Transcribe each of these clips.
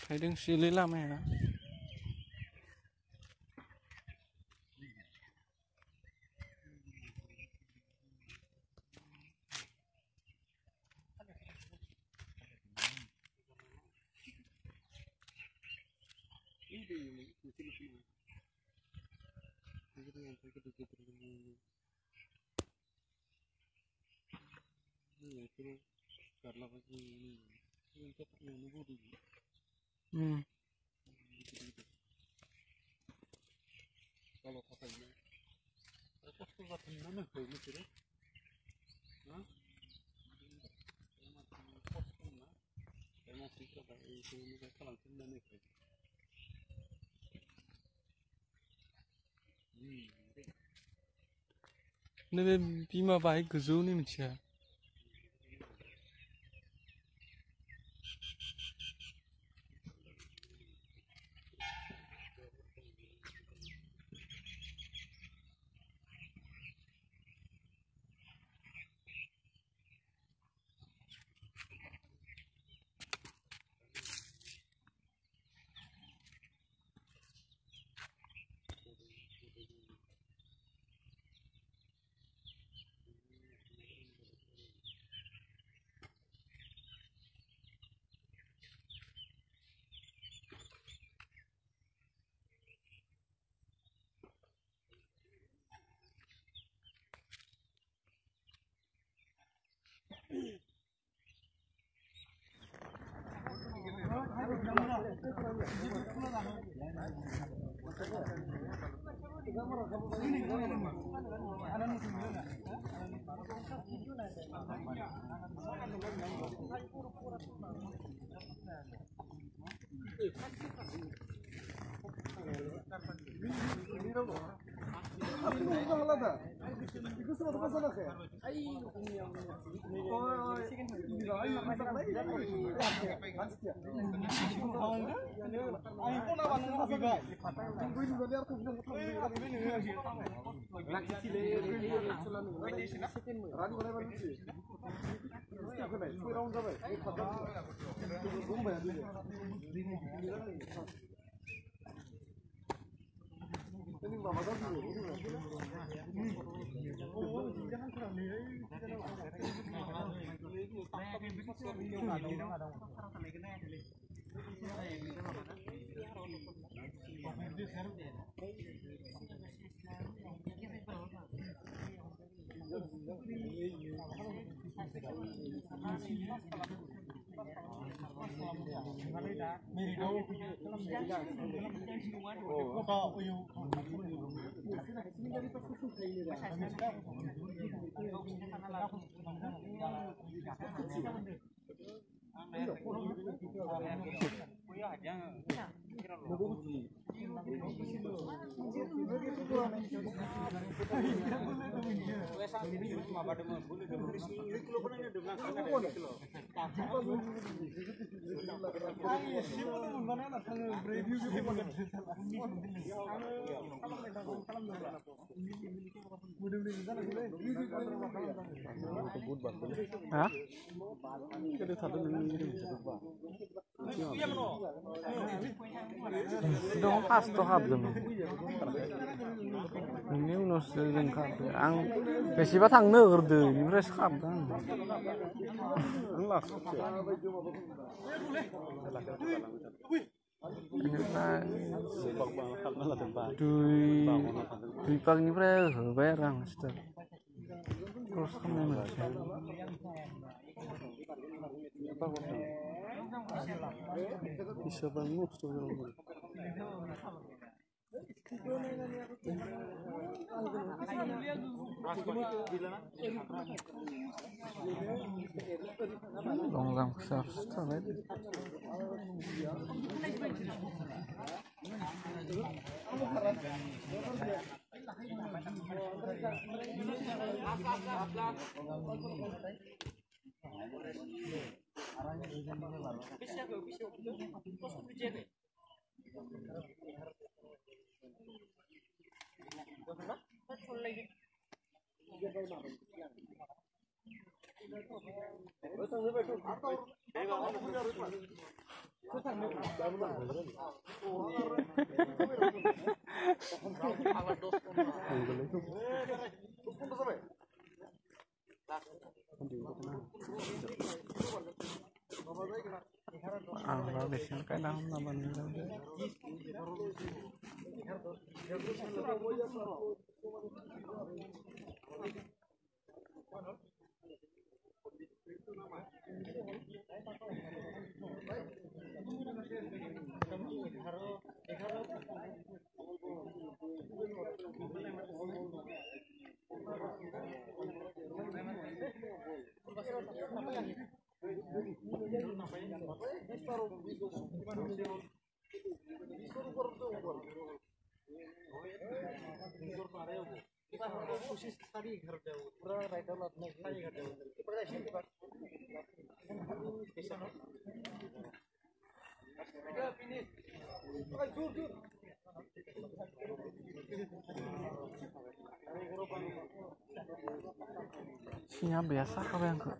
Thấy đứng xí lý lắm này hả? Kalau katanya, apa tuh katanya nih kayak gitu deh? Hah? Masih kayak itu ini kayak langsung dan itu. Nên bima bài cứ rú này mình chả. Hah? Dong pas toh habis ini unos lengkap. Ang festival thằng nữa rồi đi fresh khắp đó. Tui pag ni pre berang step. Terus kamu macam. Bisa bangun sebenarnya. Longgang besar sekali. Angga biasanya kadang naman nila. Sinya biasa kau yang ke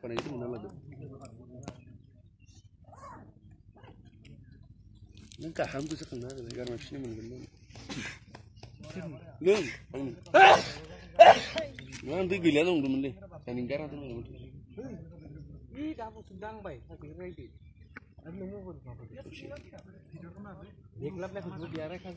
Pada itu mana lagi? Nggak hamil sekarang ada negara macam ni mana? Leng, mana tu gila dong tu mana? Saya negara tu mana? Ini dah sedang baik, tapi ready. Anu mau buat apa? Dia kelab nak buat biara kan?